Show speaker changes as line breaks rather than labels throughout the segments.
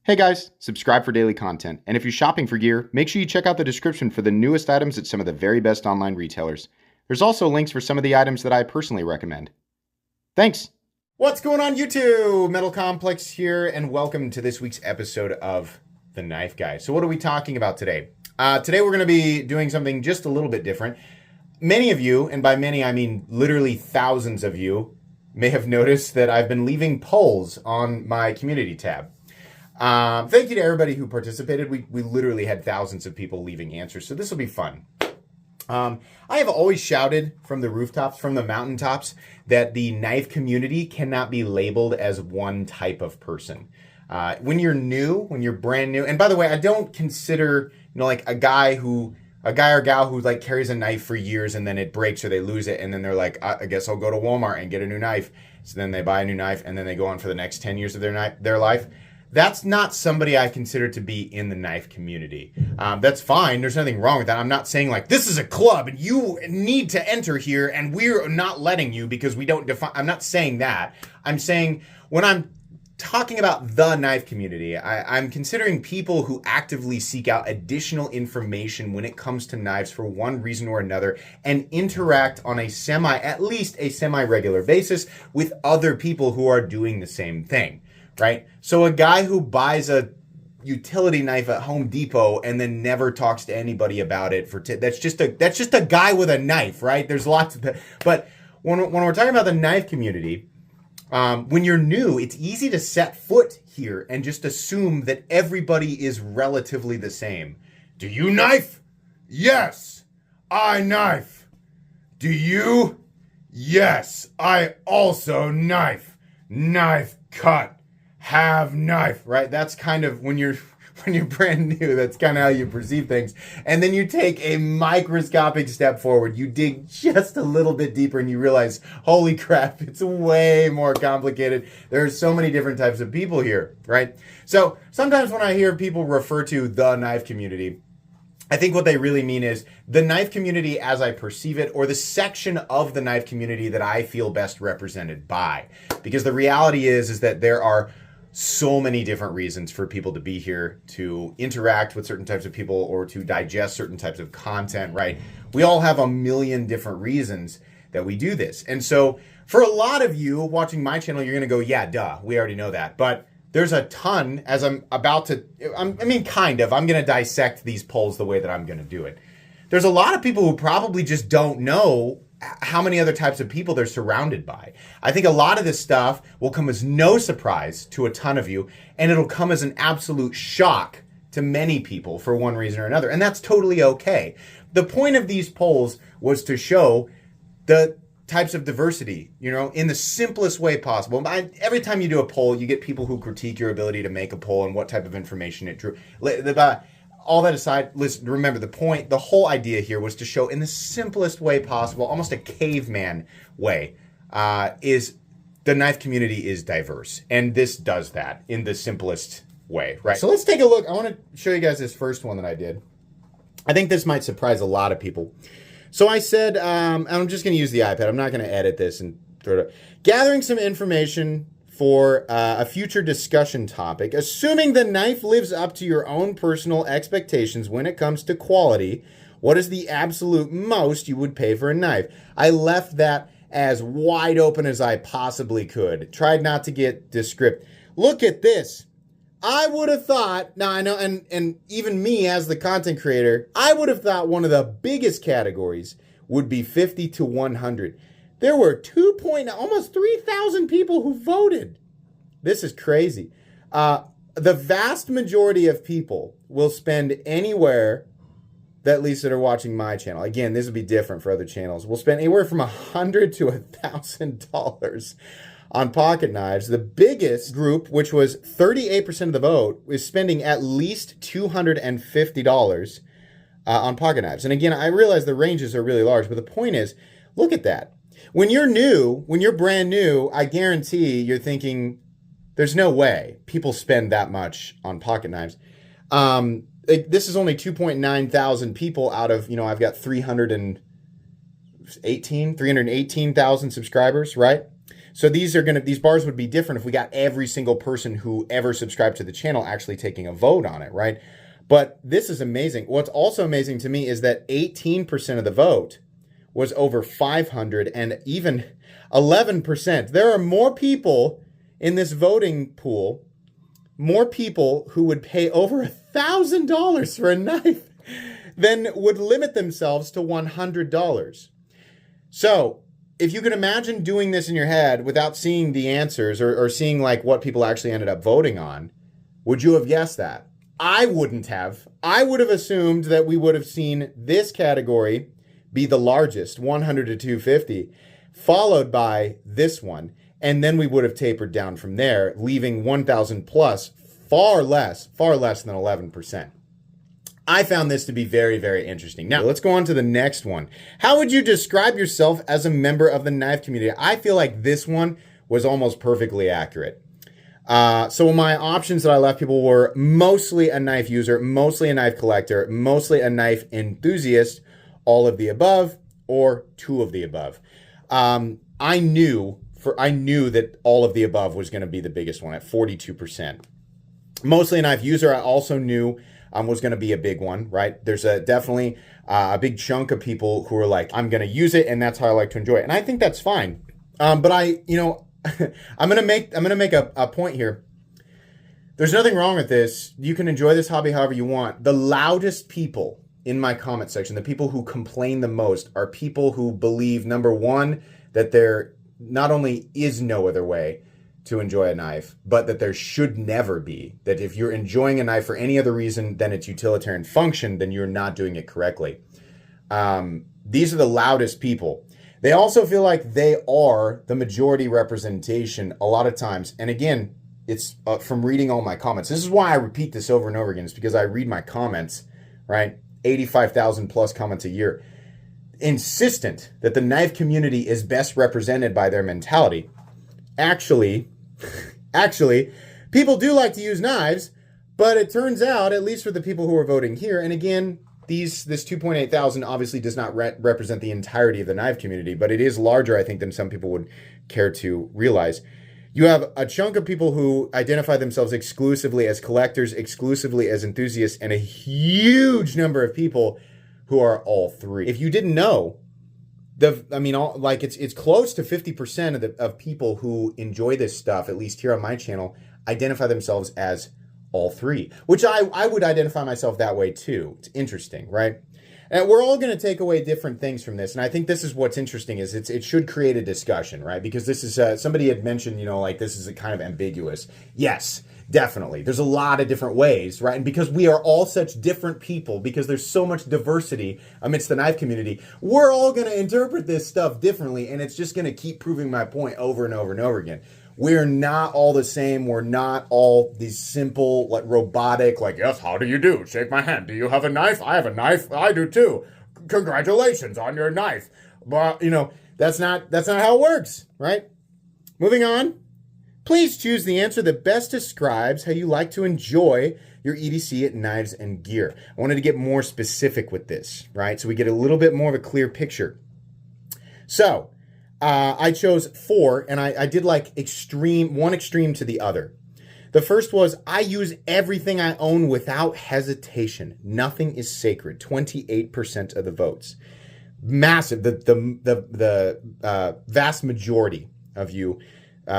Hey guys, subscribe for daily content. And if you're shopping for gear, make sure you check out the description for the newest items at some of the very best online retailers. There's also links for some of the items that I personally recommend. Thanks! What's going on YouTube? Metal Complex here, and welcome to this week's episode of The Knife Guy. So what are we talking about today? Today we're going to be doing something just a little bit different. Many of you, and by many I mean literally thousands of you, may have noticed that I've been leaving polls on my community tab. Thank you to everybody who participated. We literally had thousands of people leaving answers, so this will be fun. I have always shouted from the rooftops, from the mountaintops, that the knife community cannot be labeled as one type of person. When you're new, when you're brand new, and by the way, I don't consider, like a guy or gal who like carries a knife for years and then it breaks or they lose it and then they're like, I guess I'll go to Walmart and get a new knife. So then they buy a new knife and then they go on for the next 10 years of their life. That's not somebody I consider to be in the knife community. That's fine. There's nothing wrong with that. I'm not saying like, this is a club and you need to enter here and we're not letting you because we don't define. I'm not saying that. I'm saying when I'm talking about the knife community, I'm considering people who actively seek out additional information when it comes to knives for one reason or another and interact on at least a semi-regular basis with other people who are doing the same thing. Right? So a guy who buys a utility knife at Home Depot and then never talks to anybody about it that's just a guy with a knife, right? There's lots of that. But when we're talking about the knife community, when you're new, it's easy to set foot here and just assume that everybody is relatively the same. Do you knife? Yes, I knife. Do you? Yes, I also knife. Knife cut. Have knife, right? That's kind of when you're brand new, that's kind of how you perceive things. And then you take a microscopic step forward, you dig just a little bit deeper and you realize, holy crap, it's way more complicated. There are so many different types of people here, right? So sometimes when I hear people refer to the knife community, I think what they really mean is the knife community as I perceive it, or the section of the knife community that I feel best represented by. Because the reality is that there are so many different reasons for people to be here, to interact with certain types of people or to digest certain types of content, right? We all have a million different reasons that we do this. And so for a lot of you watching my channel, you're going to go, yeah, duh, we already know that. But there's a ton as I'm going to dissect these polls the way that I'm going to do it. There's a lot of people who probably just don't know how many other types of people they're surrounded by. I think a lot of this stuff will come as no surprise to a ton of you, and it'll come as an absolute shock to many people for one reason or another, and that's totally okay. The point of these polls was to show the types of diversity, in the simplest way possible. Every time you do a poll, you get people who critique your ability to make a poll and what type of information it drew. All that aside, listen, remember the whole idea here was to show in the simplest way possible, almost a caveman way, is the knife community is diverse. And this does that in the simplest way, right? So let's take a look. I want to show you guys this first one that I did. I think this might surprise a lot of people. So I said, I'm just going to use the iPad. I'm not going to edit this and throw it up. Gathering some information for a future discussion topic, assuming the knife lives up to your own personal expectations when it comes to quality, what is the absolute most you would pay for a knife? I left that as wide open as I possibly could. Tried not to get descriptive. Look at this. I would have thought, now I know, and even me as the content creator, I would have thought one of the biggest categories would be 50 to 100. There were almost 3,000 people who voted. This is crazy. The vast majority of people will spend anywhere, at least that are watching my channel. Again, this would be different for other channels. Will spend anywhere from $100 to $1,000 on pocket knives. The biggest group, which was 38% of the vote, is spending at least $250 on pocket knives. And again, I realize the ranges are really large, but the point is, look at that. When you're brand new, I guarantee you're thinking, there's no way people spend that much on pocket knives. This is only 2.9 thousand people out of, I've got 318,000 subscribers, right? So these bars would be different if we got every single person who ever subscribed to the channel actually taking a vote on it, right? But this is amazing. What's also amazing to me is that 18% of the vote was over 500 and even 11%. There are more people in this voting pool, more people who would pay over $1,000 for a knife than would limit themselves to $100. So if you can imagine doing this in your head without seeing the answers or seeing like what people actually ended up voting on, would you have guessed that? I wouldn't have. I would have assumed that we would have seen this category be the largest, 100 to 250, followed by this one. And then we would have tapered down from there, leaving 1,000 plus, far less than 11%. I found this to be very, very interesting. Now, let's go on to the next one. How would you describe yourself as a member of the knife community? I feel like this one was almost perfectly accurate. So my options that I left people were mostly a knife user, mostly a knife collector, mostly a knife enthusiast, all of the above, or two of the above. I knew that all of the above was going to be the biggest one at 42%. Mostly a knife user, I also knew was going to be a big one, right? There's definitely a big chunk of people who are like, I'm going to use it, and that's how I like to enjoy it, and I think that's fine. But I'm going to make a point here. There's nothing wrong with this. You can enjoy this hobby however you want. The loudest people in my comment section, the people who complain the most, are people who believe, number one, that there not only is no other way to enjoy a knife, but that there should never be. That if you're enjoying a knife for any other reason than its utilitarian function, then you're not doing it correctly. These are the loudest people. They also feel like they are the majority representation a lot of times. And again, it's from reading all my comments. This is why I repeat this over and over again. It's because I read my comments, right? 85,000 plus comments a year. Insistent that the knife community is best represented by their mentality. Actually, people do like to use knives, but it turns out, at least for the people who are voting here, and again, this 2.8 thousand obviously does not represent the entirety of the knife community, but it is larger, I think, than some people would care to realize. You have a chunk of people who identify themselves exclusively as collectors, exclusively as enthusiasts, and a huge number of people who are all three. If you didn't know, it's close to 50% of people who enjoy this stuff, at least here on my channel, identify themselves as all three, which I would identify myself that way too. It's interesting, right? And we're all going to take away different things from this. And I think this is what's interesting is it should create a discussion, right? Because this is, somebody had mentioned, this is a kind of ambiguous. Yes, definitely. There's a lot of different ways, right? And because we are all such different people, because there's so much diversity amidst the knife community, we're all going to interpret this stuff differently. And it's just going to keep proving my point over and over and over again. We're not all the same. We're not all these simple, robotic, yes, how do you do? Shake my hand. Do you have a knife? I have a knife. I do too. Congratulations on your knife. But, that's not how it works, right? Moving on. Please choose the answer that best describes how you like to enjoy your EDC at Knives and Gear. I wanted to get more specific with this, right? So we get a little bit more of a clear picture. So, I chose 4, and I did one extreme to the other. The first was, I use everything I own without hesitation. Nothing is sacred. 28% of the votes. Massive. The vast majority of you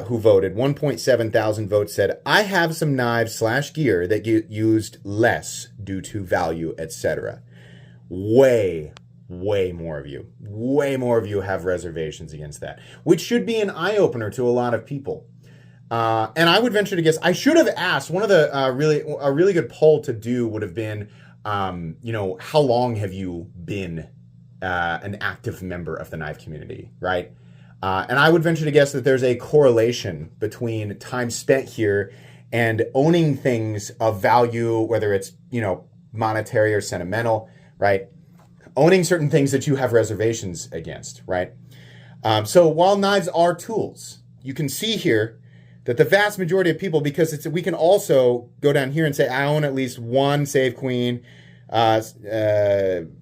who voted, 1.7 thousand votes, said, I have some knives / gear that get used less due to value, etc. Way more of you have reservations against that, which should be an eye-opener to a lot of people. And I would venture to guess, I should have asked, one of the a really good poll to do would have been, how long have you been an active member of the knife community, right? And I would venture to guess that there's a correlation between time spent here and owning things of value, whether it's, monetary or sentimental, right? Owning certain things that you have reservations against, right? So while knives are tools, you can see here that the vast majority of people, because we can also go down here and say, I own at least one Save Queen,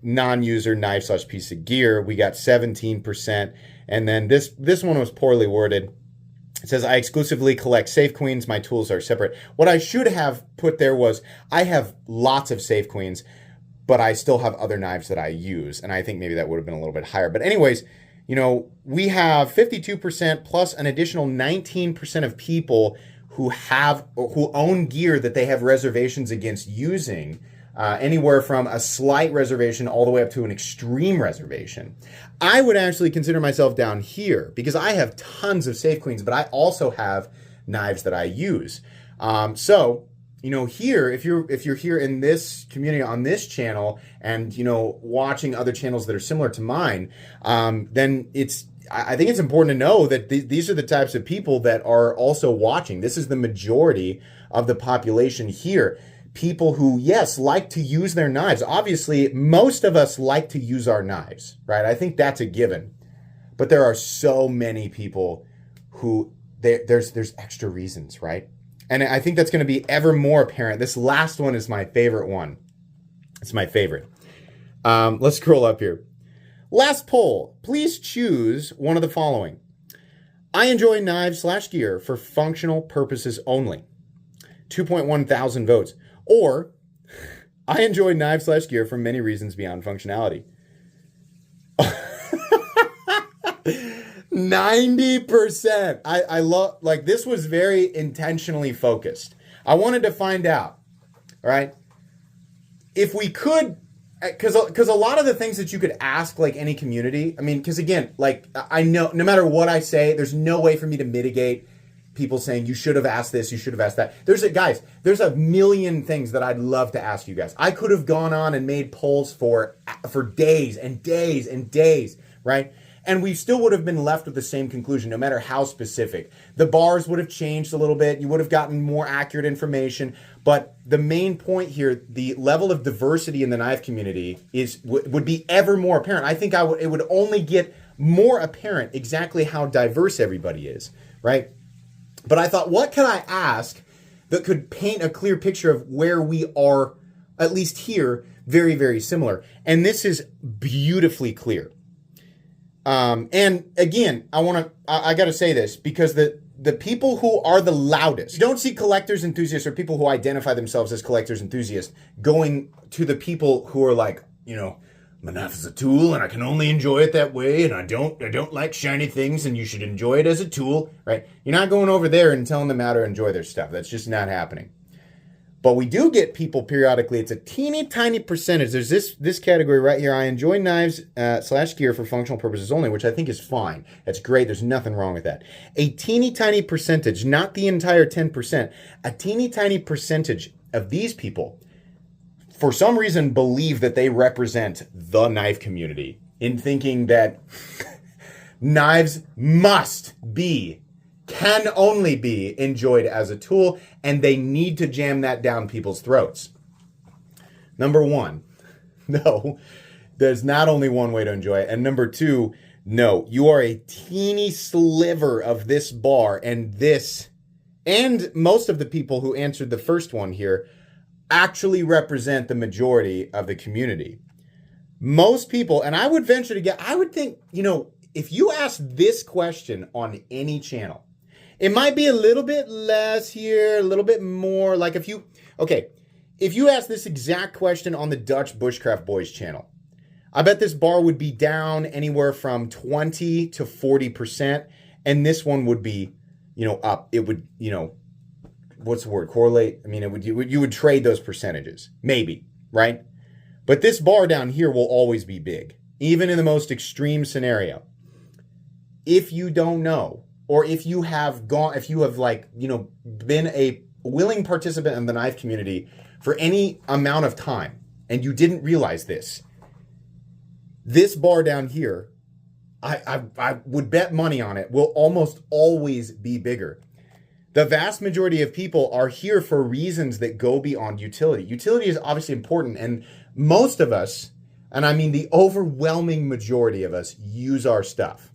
non-user knife / piece of gear. We got 17%. And then this one was poorly worded. It says, I exclusively collect safe queens. My tools are separate. What I should have put there was, I have lots of safe queens, but I still have other knives that I use. And I think maybe that would have been a little bit higher. But anyways, you know, we have 52% plus an additional 19% of people who own gear that they have reservations against using. Anywhere from a slight reservation all the way up to an extreme reservation. I would actually consider myself down here because I have tons of safe queens, but I also have knives that I use. So, you know, here, if you're here in this community on this channel and, you know, watching other channels that are similar to mine, then I think it's important to know that these are the types of people that are also watching. This is the majority of the population here. People who, yes, like to use their knives. Obviously, most of us like to use our knives, right? I think that's a given. But there are so many people who, there's extra reasons, right? And I think that's going to be ever more apparent. This last one is my favorite one. It's my favorite. Let's scroll up here. Last poll. Please choose one of the following. I enjoy knives/gear for functional purposes only. 2.1 thousand votes. Or, I enjoy knives/gear for many reasons beyond functionality. 90%. I love, like, this was very intentionally focused. I wanted to find out, all right, if we could, because a lot of the things that you could ask, like, any community, I mean, because again, like, I know no matter what I say, there's no way for me to mitigate people saying you should have asked this, you should have asked that. There's a million things that I'd love to ask you guys. I could have gone on and made polls for days and days and days, right? And we still would have been left with the same conclusion, no matter how specific. The bars would have changed a little bit. You would have gotten more accurate information. But the main point here, the level of diversity in the knife community would be ever more apparent. I think it would only get more apparent exactly how diverse everybody is, right? But I thought, what could I ask that could paint a clear picture of where we are, at least here, very, very similar? And this is beautifully clear. And again, I got to say this because the people who are the loudest, you don't see collectors enthusiasts or people who identify themselves as collectors enthusiasts going to the people who are like, you know, my knife is a tool and I can only enjoy it that way, and I don't like shiny things and you should enjoy it as a tool, right? You're not going over there and telling them how to enjoy their stuff. That's just not happening. But we do get people periodically. It's a teeny tiny percentage. There's this category right here. I enjoy knives/gear for functional purposes only, which I think is fine. That's great. There's nothing wrong with that. A teeny tiny percentage, not the entire 10%, a teeny tiny percentage of these people, for some reason, believe that they represent the knife community in thinking that knives can only be enjoyed as a tool, and they need to jam that down people's throats. Number one, no, there's not only one way to enjoy it. And number two, no, you are a teeny sliver of this bar, and most of the people who answered the first one here actually represent the majority of the community. Most people, and I would venture to guess, I would think, you know, if you ask this question on any channel, it might be a little bit less here, a little bit more. Like if you ask this exact question on the Dutch Bushcraft Boys channel, I bet this bar would be down anywhere from 20 to 40%. And this one would be, you know, up. It would, you know, what's the word? Correlate. I mean, you would trade those percentages, maybe, right? But this bar down here will always be big, even in the most extreme scenario. If you don't know, or if you have like, you know, been a willing participant in the knife community for any amount of time, and you didn't realize this bar down here, I would bet money on it, will almost always be bigger. The vast majority of people are here for reasons that go beyond utility. Utility is obviously important, and most of us, and I mean the overwhelming majority of us, use our stuff.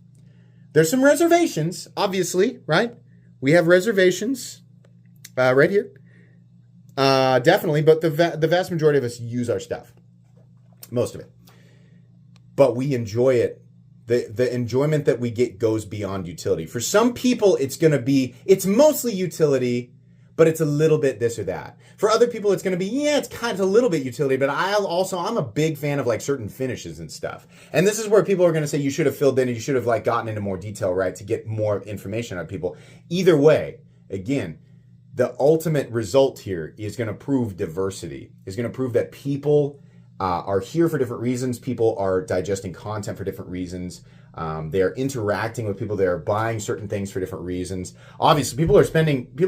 There's some reservations, obviously, right? We have reservations right here. Definitely, but the vast majority of us use our stuff. Most of it. But we enjoy it the enjoyment that we get goes beyond utility. For some people, it's mostly utility, but it's a little bit this or that. For other people, it's going to be, yeah, it's kind of a little bit utility, but I'm a big fan of like certain finishes and stuff. And this is where people are going to say you should have filled in and you should have like gotten into more detail, right, to get more information out of people. Either way, again, the ultimate result here is going to prove diversity, is going to prove that people are here for different reasons. People are digesting content for different reasons. They are interacting with people. They are buying certain things for different reasons. Obviously, people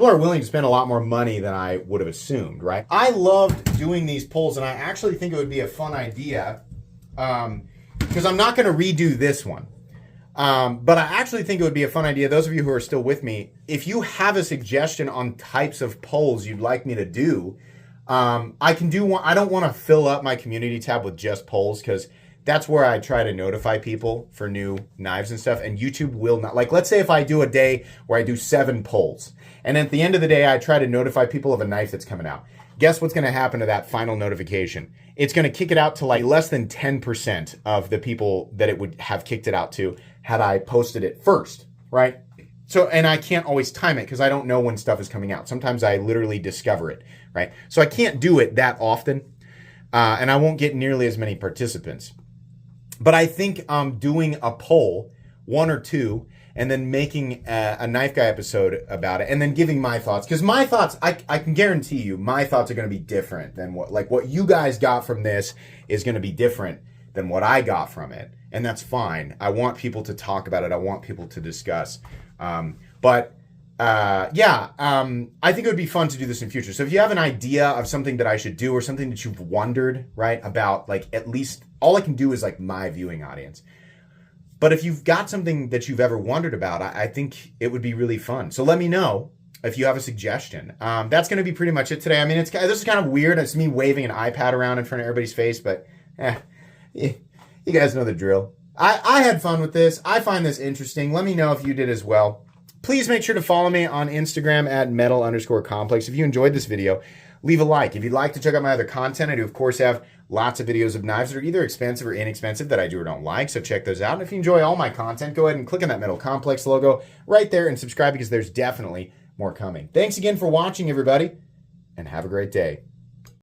are willing to spend a lot more money than I would have assumed, right? I loved doing these polls, and I actually think it would be a fun idea because I'm not going to redo this one. But I actually think it would be a fun idea. Those of you who are still with me, if you have a suggestion on types of polls you'd like me to do, I can do one. I don't want to fill up my community tab with just polls because that's where I try to notify people for new knives and stuff. And YouTube will not, like, let's say if I do a day where I do 7 polls, and at the end of the day, I try to notify people of a knife that's coming out. Guess what's going to happen to that final notification? It's going to kick it out to like less than 10% of the people that it would have kicked it out to had I posted it first, right? So, and I can't always time it because I don't know when stuff is coming out. Sometimes I literally discover it, right? So I can't do it that often, and I won't get nearly as many participants. But I think doing a poll, 1 or 2, and then making a Knife Guy episode about it, and then giving my thoughts. Because my thoughts, I can guarantee you, my thoughts are going to be different than what you guys got from this is going to be different than what I got from it. And that's fine. I want people to talk about it. I want people to discuss. I think it would be fun to do this in future. So if you have an idea of something that I should do or something that you've wondered, right, about, like, at least all I can do is like my viewing audience. But if you've got something that you've ever wondered about, I think it would be really fun. So let me know if you have a suggestion. That's going to be pretty much it today. I mean, this is kind of weird. It's me waving an iPad around in front of everybody's face, but you guys know the drill. I had fun with this. I find this interesting. Let me know if you did as well. Please make sure to follow me on Instagram at metal_complex. If you enjoyed this video, leave a like. If you'd like to check out my other content, I do, of course, have lots of videos of knives that are either expensive or inexpensive that I do or don't like, so check those out. And if you enjoy all my content, go ahead and click on that Metal Complex logo right there and subscribe because there's definitely more coming. Thanks again for watching, everybody, and have a great day.